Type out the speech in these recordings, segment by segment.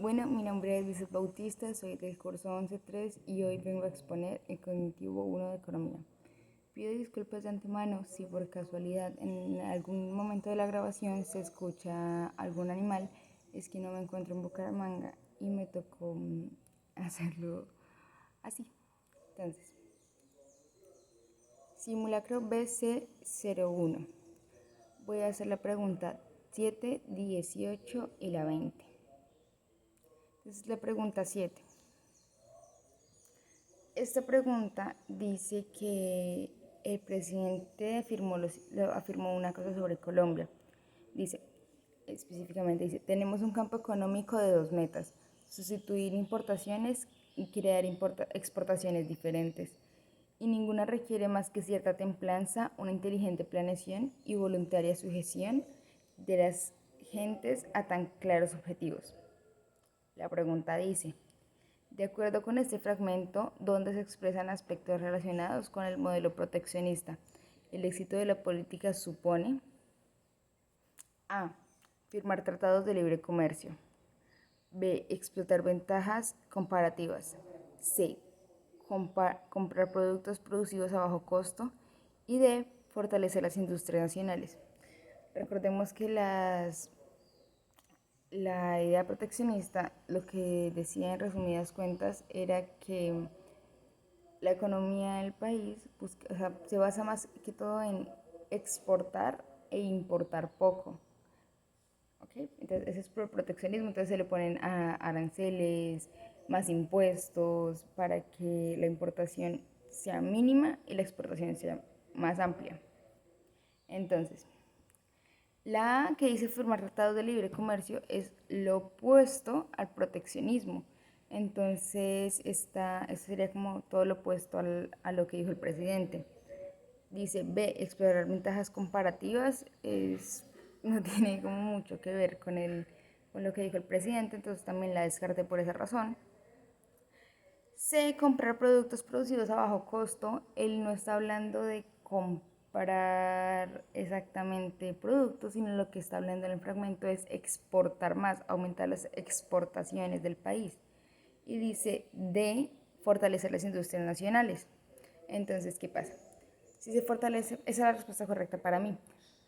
Bueno, mi nombre es Lizeth Bautista, soy del curso 11.3 y hoy vengo a exponer el cognitivo 1 de economía. Pido disculpas de antemano si por casualidad en algún momento de la grabación se escucha algún animal, es que no me encuentro en Bucaramanga y me tocó hacerlo así. Entonces, simulacro BC01. Voy a hacer la pregunta 7, 18 y la 20. Entonces, la pregunta 7. Esta pregunta dice que el presidente afirmó una cosa sobre Colombia. Dice, específicamente dice, tenemos un campo económico de dos metas, sustituir importaciones y crear exportaciones diferentes. Y ninguna requiere más que cierta templanza, una inteligente planeación y voluntaria sujeción de las gentes a tan claros objetivos. La pregunta dice, de acuerdo con este fragmento, donde se expresan aspectos relacionados con el modelo proteccionista, el éxito de la política supone A. Firmar tratados de libre comercio. B. Explotar ventajas comparativas. C. Comprar productos producidos a bajo costo. Y D. Fortalecer las industrias nacionales. Recordemos que la idea proteccionista lo que decía en resumidas cuentas era que la economía del país se basa más que todo en exportar e importar poco. ¿Okay? Entonces, ese es por proteccionismo, entonces se le ponen aranceles, más impuestos para que la importación sea mínima y la exportación sea más amplia. Entonces, la A que dice firmar tratados de libre comercio es lo opuesto al proteccionismo. Entonces, esto sería como todo lo opuesto a lo que dijo el presidente. Dice B, explorar ventajas comparativas, no tiene como mucho que ver con lo que dijo el presidente, entonces también la descarté por esa razón. C, comprar productos producidos a bajo costo. Él no está hablando de comprar exactamente productos, sino lo que está hablando en el fragmento es exportar más, aumentar las exportaciones del país. Y dice D, fortalecer las industrias nacionales. Entonces, ¿qué pasa? Si se fortalece, esa es la respuesta correcta para mí.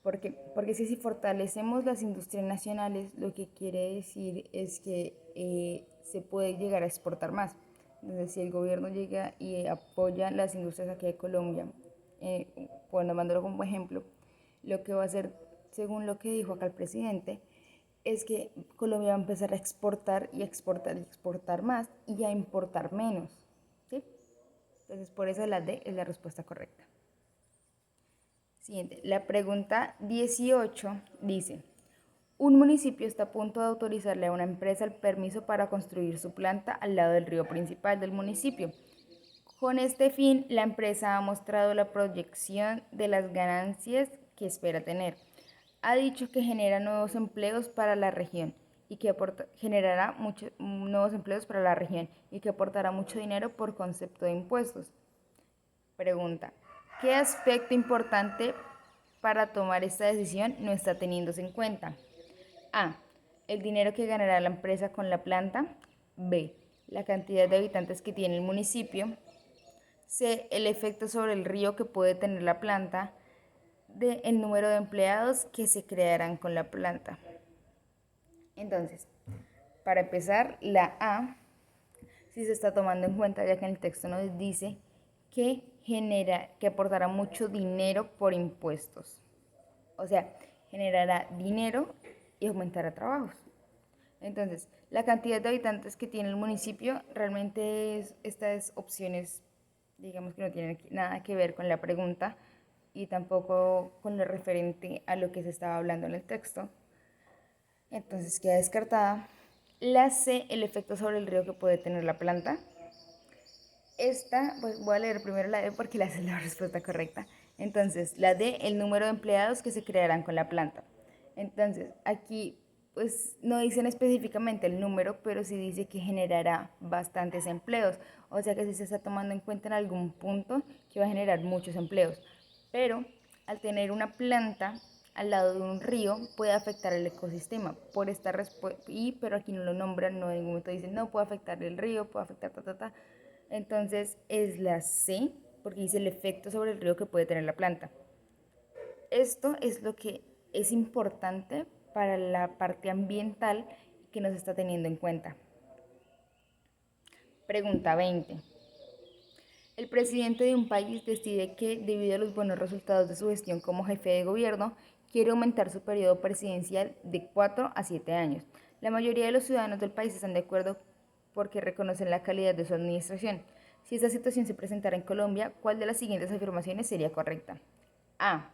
¿Por qué? Porque si fortalecemos las industrias nacionales, lo que quiere decir es que se puede llegar a exportar más. Entonces, si el gobierno llega y apoya las industrias aquí de Colombia, bueno, mándalo como ejemplo, lo que va a hacer, según lo que dijo acá el presidente, es que Colombia va a empezar a exportar y exportar y exportar más y a importar menos. ¿Sí? Entonces, por eso la D es la respuesta correcta. Siguiente, la pregunta 18 dice, un municipio está a punto de autorizarle a una empresa el permiso para construir su planta al lado del río principal del municipio. Con este fin, la empresa ha mostrado la proyección de las ganancias que espera tener. Ha dicho que genera nuevos empleos para la región y que generará muchos nuevos empleos para la región y que aportará mucho dinero por concepto de impuestos. Pregunta, ¿qué aspecto importante para tomar esta decisión no está teniéndose en cuenta? A. El dinero que ganará la empresa con la planta. B. La cantidad de habitantes que tiene el municipio. C. El efecto sobre el río que puede tener la planta. D. El número de empleados que se crearán con la planta. Entonces, para empezar, la A sí se está tomando en cuenta, ya que en el texto nos dice que que aportará mucho dinero por impuestos. O sea, generará dinero y aumentará trabajos. Entonces, la cantidad de habitantes que tiene el municipio realmente estas opciones, digamos que no tienen nada que ver con la pregunta y tampoco con lo referente a lo que se estaba hablando en el texto. Entonces queda descartada. La C, el efecto sobre el río que puede tener la planta. Esta, pues voy a leer primero la D porque la es la respuesta correcta. Entonces, la D, el número de empleados que se crearán con la planta. Entonces, aquí pues no dicen específicamente el número, pero sí dice que generará bastantes empleos. O sea que sí se está tomando en cuenta en algún punto que va a generar muchos empleos. Pero al tener una planta, al lado de un río puede afectar el ecosistema. Pero aquí no lo nombran, no en ningún momento dicen, no, puede afectar el río, puede afectar, Entonces es la C, porque dice el efecto sobre el río que puede tener la planta. Esto es lo que es importante para la parte ambiental que nos está teniendo en cuenta. Pregunta 20. El presidente de un país decide que, debido a los buenos resultados de su gestión como jefe de gobierno, quiere aumentar su periodo presidencial de 4 a 7 años. La mayoría de los ciudadanos del país están de acuerdo porque reconocen la calidad de su administración. Si esta situación se presentara en Colombia, ¿cuál de las siguientes afirmaciones sería correcta? A.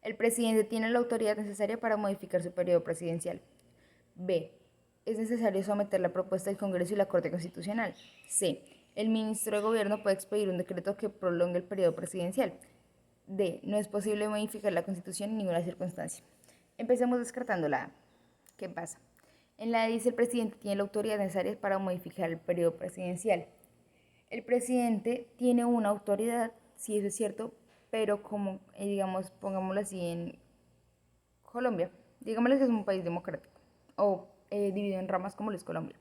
El presidente tiene la autoridad necesaria para modificar su periodo presidencial. B. Es necesario someter la propuesta del Congreso y la Corte Constitucional. C. El ministro de Gobierno puede expedir un decreto que prolongue el periodo presidencial. D. No es posible modificar la Constitución en ninguna circunstancia. Empecemos descartando la A. ¿Qué pasa? En la A dice el presidente tiene la autoridad necesaria para modificar el periodo presidencial. El presidente tiene una autoridad, sí, eso es cierto, pero como, digamos, pongámoslo así en Colombia, digámoslo que es un país democrático o dividido en ramas como lo es Colombia.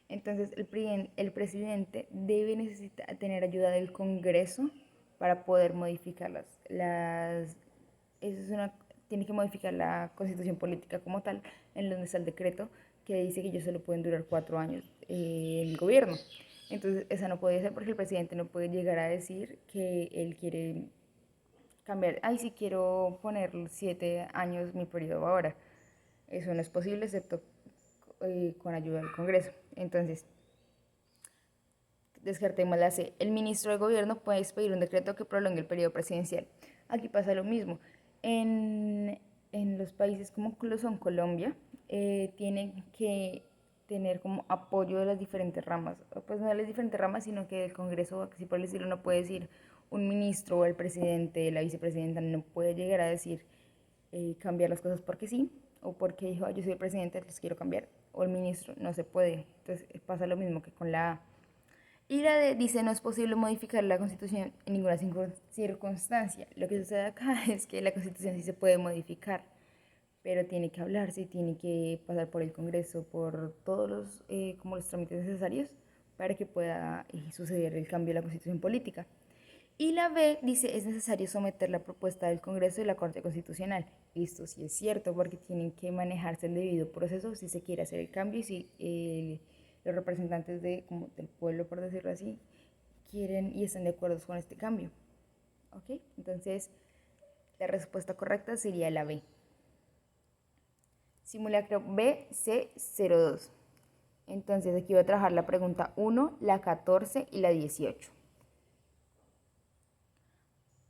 Entonces el presidente debe necesitar tener ayuda del Congreso para poder modificar eso es tiene que modificar la constitución política como tal, en donde está el decreto que dice que ellos solo pueden durar 4 años el gobierno. Entonces esa no puede ser porque el presidente no puede llegar a decir que él quiere cambiar, ay, si quiero poner 7 años mi periodo ahora. Eso no es posible excepto con ayuda del Congreso. Entonces, descartemos la C. El ministro de Gobierno puede expedir un decreto que prolongue el periodo presidencial. Aquí pasa lo mismo. En los países como lo son Colombia, tienen que tener como apoyo de las diferentes ramas. Pues no de las diferentes ramas, sino que el Congreso, así por el estilo, no puede decir un ministro o el presidente, la vicepresidenta, no puede llegar a decir cambiar las cosas porque sí, o porque dijo, yo soy el presidente, los quiero cambiar, o el ministro, no se puede. Entonces pasa lo mismo que con la A. Y la D dice, no es posible modificar la Constitución en ninguna circunstancia. Lo que sucede acá es que la Constitución sí se puede modificar, pero tiene que hablarse, tiene que pasar por el Congreso, por todos como los trámites necesarios para que pueda suceder el cambio de la Constitución política. Y la B dice, es necesario someter la propuesta del Congreso y la Corte Constitucional. Esto sí es cierto, porque tienen que manejarse el debido proceso si se quiere hacer el cambio y si los representantes del pueblo, por decirlo así, quieren y están de acuerdo con este cambio. ¿Ok? Entonces, la respuesta correcta sería la B. Simulacro BC02. Entonces, aquí voy a trabajar la pregunta 1, la 14 y la 18.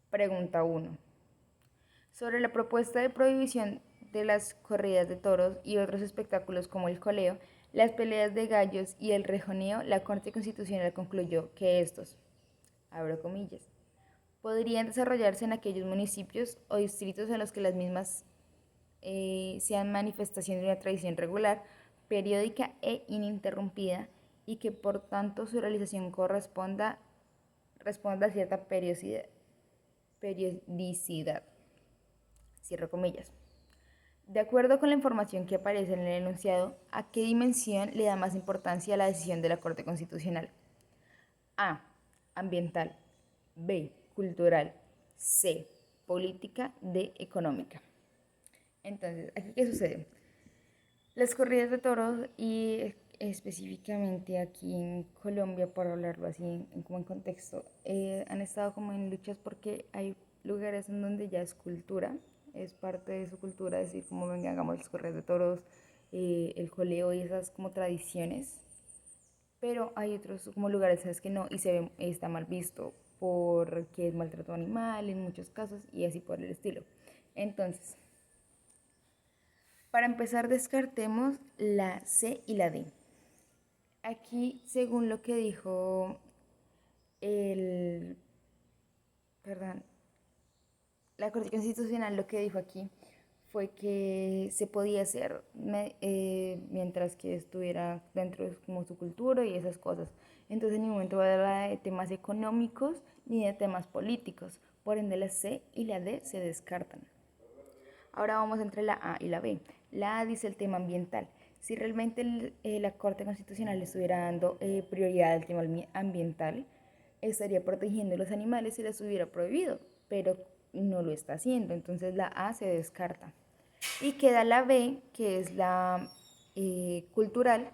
Pregunta 1. Sobre la propuesta de prohibición de las corridas de toros y otros espectáculos como el coleo, las peleas de gallos y el rejoneo, la Corte Constitucional concluyó que estos, abro comillas, podrían desarrollarse en aquellos municipios o distritos en los que las mismas sean manifestación de una tradición regular, periódica e ininterrumpida y que por tanto su realización responda a cierta periodicidad. Cierro comillas. De acuerdo con la información que aparece en el enunciado, ¿a qué dimensión le da más importancia a la decisión de la Corte Constitucional? A. Ambiental. B. Cultural. C. Política. D. Económica. Entonces, ¿aquí qué sucede? Las corridas de toros y específicamente aquí en Colombia, por hablarlo así como en contexto, han estado como en luchas porque hay lugares en donde ya es cultura, es parte de su cultura decir como venga, hagamos las corridas de toros, el coleo y esas como tradiciones, pero hay otros como lugares ¿sabes? Que no y está mal visto porque es maltrato animal en muchos casos y así por el estilo. Entonces, para empezar, descartemos la C y la D. Aquí, según lo que dijo el, perdón, la Corte Constitucional, lo que dijo aquí fue que se podía hacer mientras que estuviera dentro de como su cultura y esas cosas. Entonces, en ningún momento va a hablar de temas económicos ni de temas políticos. Por ende, la C y la D se descartan. Ahora vamos entre la A y la B. La A dice el tema ambiental. Si realmente la Corte Constitucional estuviera dando prioridad al tema ambiental, estaría protegiendo los animales si les hubiera prohibido, pero no lo está haciendo, entonces la A se descarta. Y queda la B, que es la cultural.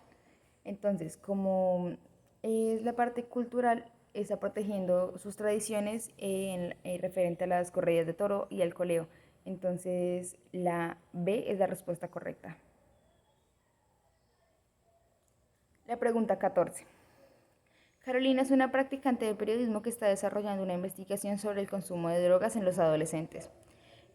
Entonces, como es la parte cultural, está protegiendo sus tradiciones referente a las corridas de toro y al coleo. Entonces, la B es la respuesta correcta. La pregunta 14. Carolina es una practicante de periodismo que está desarrollando una investigación sobre el consumo de drogas en los adolescentes.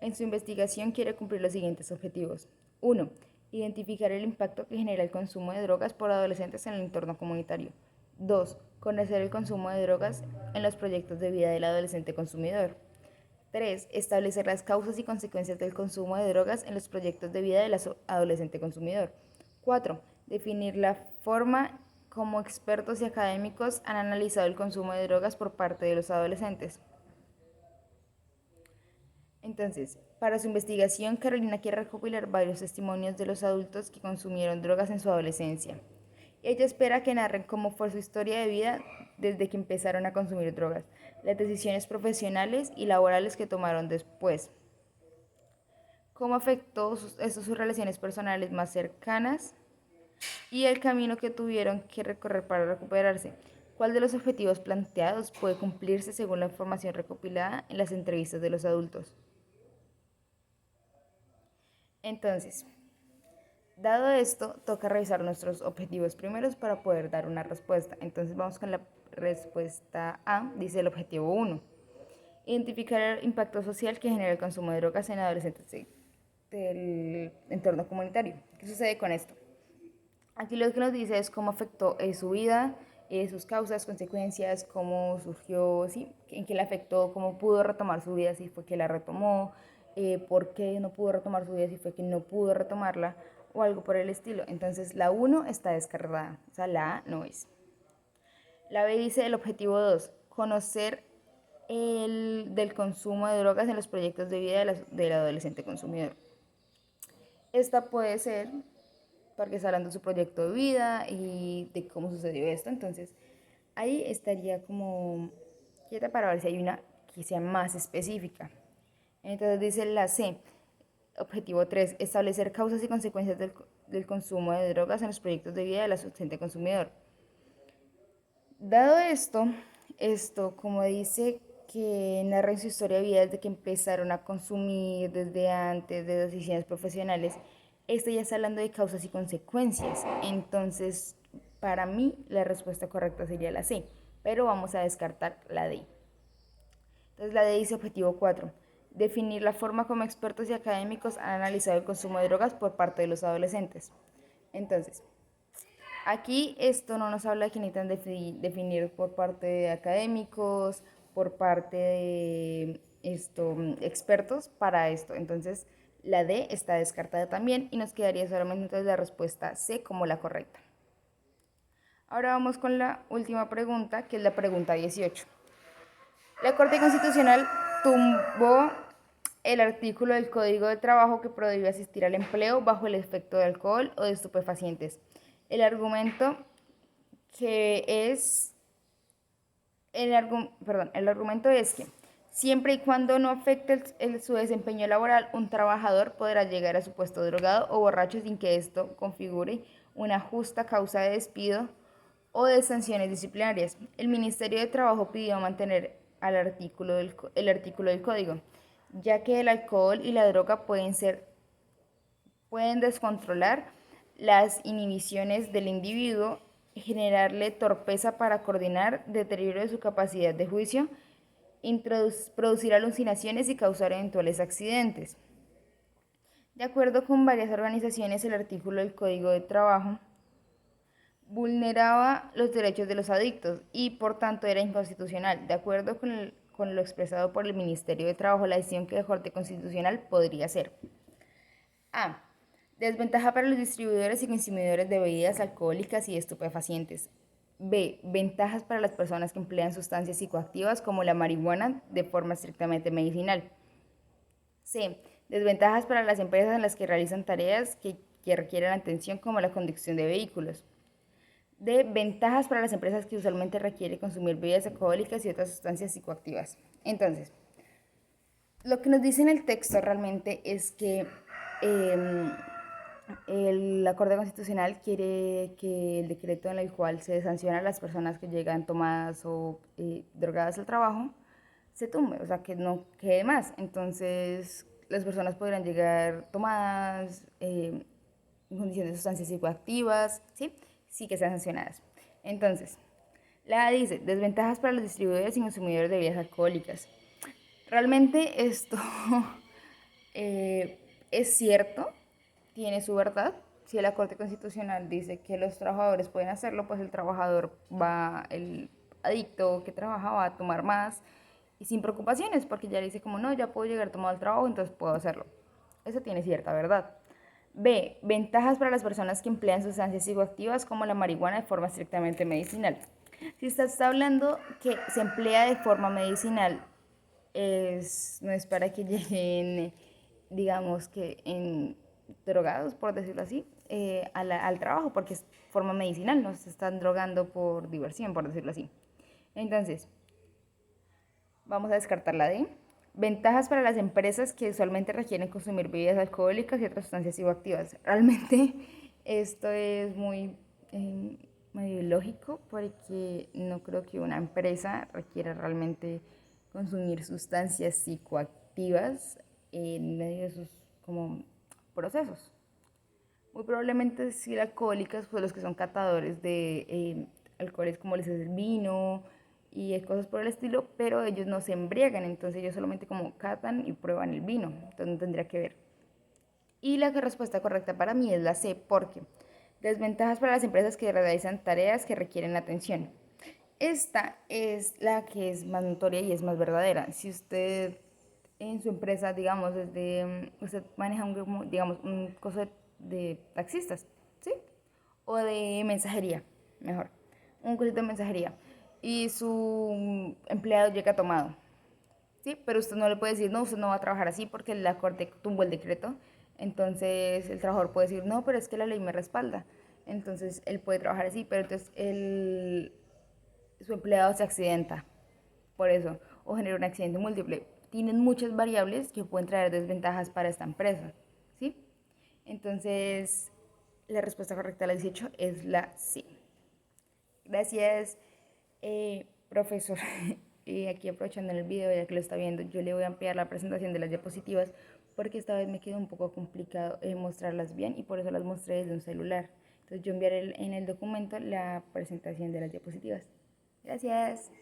En su investigación quiere cumplir los siguientes objetivos. 1. Identificar el impacto que genera el consumo de drogas por adolescentes en el entorno comunitario. 2. Conocer el consumo de drogas en los proyectos de vida del adolescente consumidor. 3. Establecer las causas y consecuencias del consumo de drogas en los proyectos de vida del adolescente consumidor. 4. Definir la forma como expertos y académicos han analizado el consumo de drogas por parte de los adolescentes. Entonces, para su investigación, Carolina quiere recopilar varios testimonios de los adultos que consumieron drogas en su adolescencia. Ella espera que narren cómo fue su historia de vida desde que empezaron a consumir drogas, las decisiones profesionales y laborales que tomaron después, cómo afectó sus relaciones personales más cercanas y el camino que tuvieron que recorrer para recuperarse. ¿Cuál de los objetivos planteados puede cumplirse según la información recopilada en las entrevistas de los adultos? Entonces, dado esto, toca revisar nuestros objetivos primeros para poder dar una respuesta. Entonces vamos con la respuesta A, dice el objetivo 1. Identificar el impacto social que genera el consumo de drogas en adolescentes del entorno comunitario. ¿Qué sucede con esto? Aquí lo que nos dice es cómo afectó su vida, sus causas, consecuencias, cómo surgió, ¿sí? En qué le afectó, cómo pudo retomar su vida, si fue que la retomó, por qué no pudo retomar su vida, si fue que no pudo retomarla o algo por el estilo. Entonces la 1 está descartada, o sea, la A no es. La B dice el objetivo 2, conocer del consumo de drogas en los proyectos de vida del adolescente consumidor. Esta puede ser porque está hablando de su proyecto de vida y de cómo sucedió esto. Entonces, ahí estaría como quieta para ver si hay una que sea más específica. Entonces dice la C, objetivo 3, establecer causas y consecuencias del consumo de drogas en los proyectos de vida del adolescente consumidor. Dado esto, como dice que narra en su historia de vida desde que empezaron a consumir, desde antes de decisiones profesionales, esto ya está hablando de causas y consecuencias. Entonces, para mí, la respuesta correcta sería la C, pero vamos a descartar la D. Entonces, la D dice objetivo 4, definir la forma como expertos y académicos han analizado el consumo de drogas por parte de los adolescentes. Entonces, aquí esto no nos habla de que necesitan definir por parte de académicos, por parte de expertos para esto. Entonces, la D está descartada también y nos quedaría solamente entonces la respuesta C como la correcta. Ahora vamos con la última pregunta, que es la pregunta 18. La Corte Constitucional tumbó el artículo del Código de Trabajo que prohíbe asistir al empleo bajo el efecto de alcohol o de estupefacientes. El argumento es que siempre y cuando no afecte su desempeño laboral, un trabajador podrá llegar a su puesto drogado o borracho sin que esto configure una justa causa de despido o de sanciones disciplinarias. El Ministerio de Trabajo pidió mantener el artículo del código, ya que el alcohol y la droga pueden descontrolar las inhibiciones del individuo, generarle torpeza para coordinar, deterioro de su capacidad de juicio, producir alucinaciones y causar eventuales accidentes. De acuerdo con varias organizaciones, el artículo del Código de Trabajo vulneraba los derechos de los adictos y por tanto era inconstitucional. De acuerdo con lo expresado por el Ministerio de Trabajo, la decisión que la Corte Constitucional podría ser: A. Desventaja para los distribuidores y consumidores de bebidas alcohólicas y estupefacientes. B. Ventajas para las personas que emplean sustancias psicoactivas como la marihuana de forma estrictamente medicinal. C. Desventajas para las empresas en las que realizan tareas que requieren atención como la conducción de vehículos. D. Ventajas para las empresas que usualmente requieren consumir bebidas alcohólicas y otras sustancias psicoactivas. Entonces, lo que nos dice en el texto realmente es que eh, la Corte Constitucional quiere que el decreto en el cual se sanciona a las personas que llegan tomadas o drogadas al trabajo se tumbe, o sea, que no quede más. Entonces, las personas podrán llegar tomadas, en condición de sustancias psicoactivas, ¿sí? Sí que sean sancionadas. Entonces, la A dice, desventajas para los distribuidores y consumidores de bebidas alcohólicas. Realmente esto eh, es cierto, tiene su verdad. Si la Corte Constitucional dice que los trabajadores pueden hacerlo, pues el trabajador va, el adicto que trabaja va a tomar más y sin preocupaciones, porque ya le dice como no, ya puedo llegar tomado al trabajo, entonces puedo hacerlo. Eso tiene cierta verdad. B. Ventajas para las personas que emplean sustancias psicoactivas como la marihuana de forma estrictamente medicinal. Si usted está hablando que se emplea de forma medicinal, no es para que lleguen, digamos que en drogados, por decirlo así, al trabajo, porque es forma medicinal, no se están drogando por diversión, por decirlo así. Entonces, vamos a descartar la D. Ventajas para las empresas que usualmente requieren consumir bebidas alcohólicas y otras sustancias psicoactivas. Realmente esto es muy medio ilógico porque no creo que una empresa requiera realmente consumir sustancias psicoactivas en medio de sus como procesos. Muy probablemente sí alcohólicas, pues los que son catadores de alcoholes como les es el vino y cosas por el estilo, pero ellos no se embriagan, entonces ellos solamente como catan y prueban el vino, entonces no tendría que ver. Y la respuesta correcta para mí es la C, porque desventajas para las empresas que realizan tareas que requieren atención. Esta es la que es más notoria y es más verdadera. Si usted en su empresa, digamos, usted maneja digamos, un coso de taxistas, ¿sí? O de mensajería, mejor. Un cosito de mensajería. Y su empleado llega tomado, ¿sí? Pero usted no le puede decir, no, usted no va a trabajar así porque la corte tumbó el decreto. Entonces el trabajador puede decir, no, pero es que la ley me respalda. Entonces él puede trabajar así, pero entonces su empleado se accidenta por eso o genera un accidente múltiple. Tienen muchas variables que pueden traer desventajas para esta empresa, ¿sí? Entonces, la respuesta correcta a la 18 es la C. Gracias, profesor. Y aquí aprovechando el video, ya que lo está viendo, yo le voy a ampliar la presentación de las diapositivas porque esta vez me quedó un poco complicado mostrarlas bien y por eso las mostré desde un celular. Entonces yo enviaré en el documento la presentación de las diapositivas. Gracias.